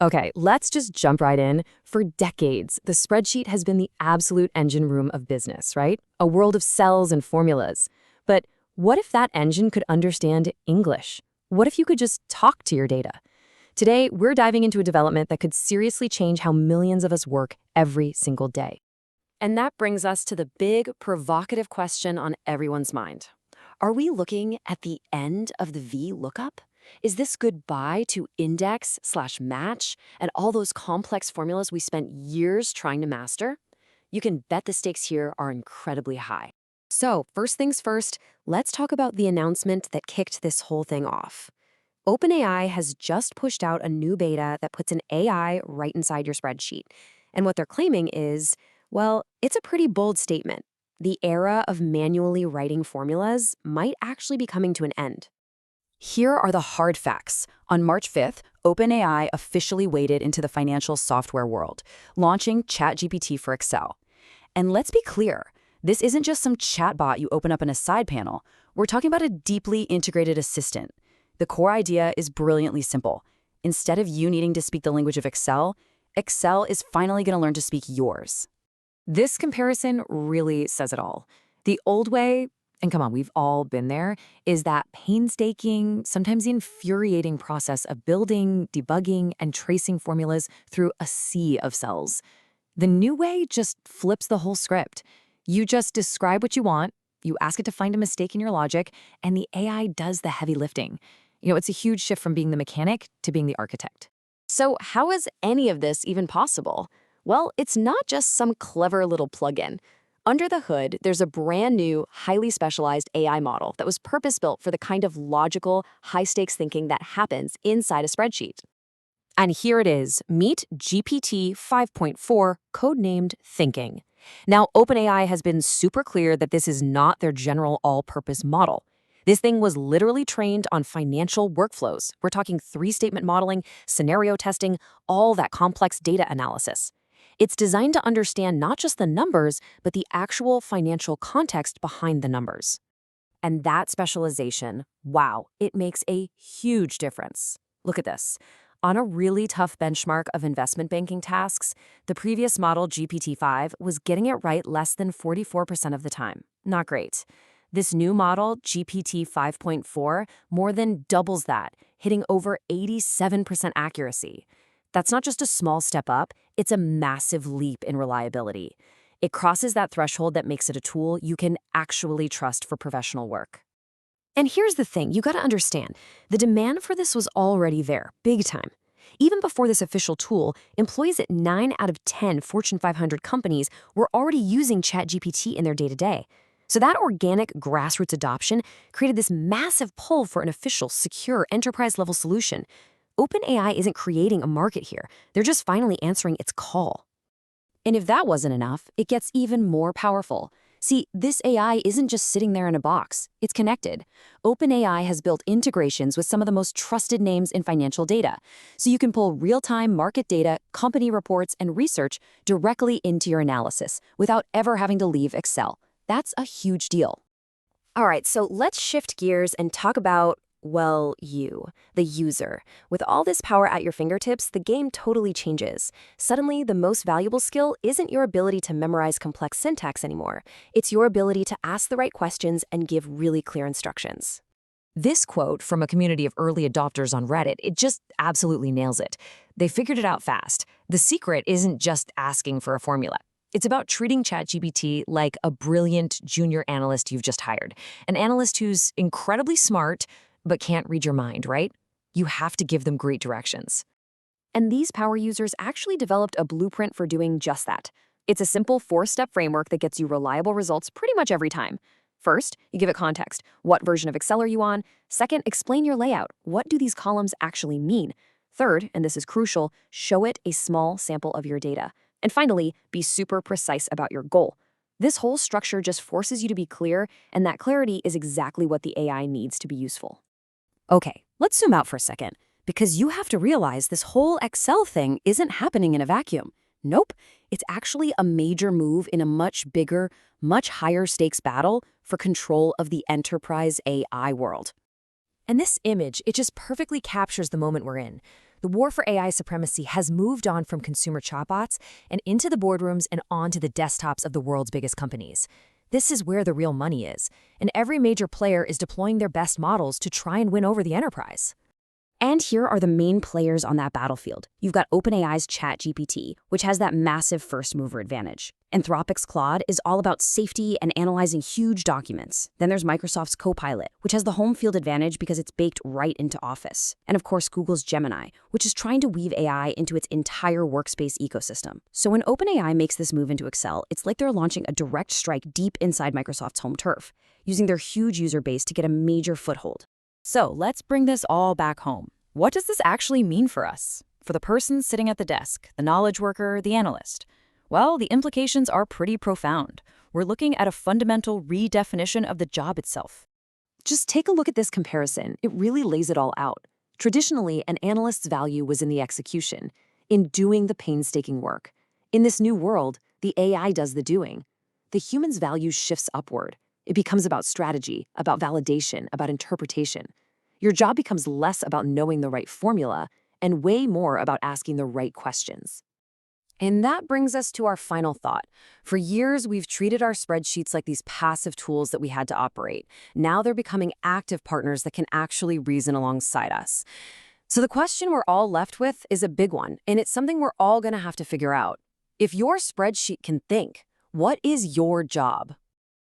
Okay, let's just jump right in. For decades, the spreadsheet has been the absolute engine room of business, right? A world of cells and formulas. But what if that engine could understand English? What if you could just talk to your data? Today, we're diving into a development that could seriously change how millions of us work every single day. And that brings us to the big, provocative question on everyone's mind. Are we looking at the end of the VLOOKUP? Is this goodbye to index/match and all those complex formulas we spent years trying to master? You can bet the stakes here are incredibly high. So, first things first, let's talk about the announcement that kicked this whole thing off. OpenAI has just pushed out a new beta that puts an AI right inside your spreadsheet. And what they're claiming is, well, it's a pretty bold statement. The era of manually writing formulas might actually be coming to an end. Here are the hard facts. On March 5th, OpenAI officially waded into the financial software world, launching ChatGPT for Excel. And let's be clear, this isn't just some chatbot you open up in a side panel. We're talking about a deeply integrated assistant. The core idea is brilliantly simple. Instead of you needing to speak the language of Excel, Excel is finally going to learn to speak yours. This comparison really says it all. The old way, and come on, we've all been there, is that painstaking, sometimes infuriating process of building, debugging, and tracing formulas through a sea of cells. The new way just flips the whole script. You just describe what you want, you ask it to find a mistake in your logic, and the AI does the heavy lifting. It's a huge shift from being the mechanic to being the architect. So how is any of this even possible? Well, it's not just some clever little plugin. Under the hood, there's a brand new, highly specialized AI model that was purpose-built for the kind of logical, high-stakes thinking that happens inside a spreadsheet. And here it is, meet GPT-5.4, codenamed Thinking. Now, OpenAI has been super clear that this is not their general all-purpose model. This thing was literally trained on financial workflows. We're talking three-statement modeling, scenario testing, all that complex data analysis. It's designed to understand not just the numbers, but the actual financial context behind the numbers. And that specialization, wow, it makes a huge difference. Look at this. On a really tough benchmark of investment banking tasks, the previous model, GPT-5, was getting it right less than 44% of the time. Not great. This new model, GPT-5.4, more than doubles that, hitting over 87% accuracy. That's not just a small step up, it's a massive leap in reliability. It crosses that threshold that makes it a tool you can actually trust for professional work. And here's the thing, you gotta understand, the demand for this was already there, big time. Even before this official tool, employees at 9 out of 10 Fortune 500 companies were already using ChatGPT in their day-to-day. So that organic grassroots adoption created this massive pull for an official, secure, enterprise-level solution. OpenAI isn't creating a market here. They're just finally answering its call. And if that wasn't enough, it gets even more powerful. See, this AI isn't just sitting there in a box. It's connected. OpenAI has built integrations with some of the most trusted names in financial data, so you can pull real-time market data, company reports, and research directly into your analysis without ever having to leave Excel. That's a huge deal. All right, so let's shift gears and talk about, well, you, the user. With all this power at your fingertips, the game totally changes. Suddenly, the most valuable skill isn't your ability to memorize complex syntax anymore. It's your ability to ask the right questions and give really clear instructions. This quote from a community of early adopters on Reddit, it just absolutely nails it. They figured it out fast. The secret isn't just asking for a formula. It's about treating ChatGPT like a brilliant junior analyst you've just hired. An analyst who's incredibly smart, but can't read your mind, right? You have to give them great directions. And these power users actually developed a blueprint for doing just that. It's a simple 4-step framework that gets you reliable results pretty much every time. First, you give it context. What version of Excel are you on? Second, explain your layout. What do these columns actually mean? Third, and this is crucial, show it a small sample of your data. And finally, be super precise about your goal. This whole structure just forces you to be clear, and that clarity is exactly what the AI needs to be useful. Okay, let's zoom out for a second, because you have to realize this whole Excel thing isn't happening in a vacuum. Nope, it's actually a major move in a much bigger, much higher stakes battle for control of the enterprise AI world. And this image, it just perfectly captures the moment we're in. The war for AI supremacy has moved on from consumer chatbots and into the boardrooms and onto the desktops of the world's biggest companies. This is where the real money is, and every major player is deploying their best models to try and win over the enterprise. And here are the main players on that battlefield. You've got OpenAI's ChatGPT, which has that massive first-mover advantage. Anthropic's Claude is all about safety and analyzing huge documents. Then there's Microsoft's Copilot, which has the home field advantage because it's baked right into Office. And of course, Google's Gemini, which is trying to weave AI into its entire workspace ecosystem. So when OpenAI makes this move into Excel, it's like they're launching a direct strike deep inside Microsoft's home turf, using their huge user base to get a major foothold. So let's bring this all back home. What does this actually mean for us? For the person sitting at the desk, the knowledge worker, the analyst? Well, the implications are pretty profound. We're looking at a fundamental redefinition of the job itself. Just take a look at this comparison. It really lays it all out. Traditionally, an analyst's value was in the execution, in doing the painstaking work. In this new world, the AI does the doing. The human's value shifts upward. It becomes about strategy, about validation, about interpretation. Your job becomes less about knowing the right formula and way more about asking the right questions. And that brings us to our final thought. For years, we've treated our spreadsheets like these passive tools that we had to operate. Now they're becoming active partners that can actually reason alongside us. So the question we're all left with is a big one, and it's something we're all going to have to figure out. If your spreadsheet can think, what is your job?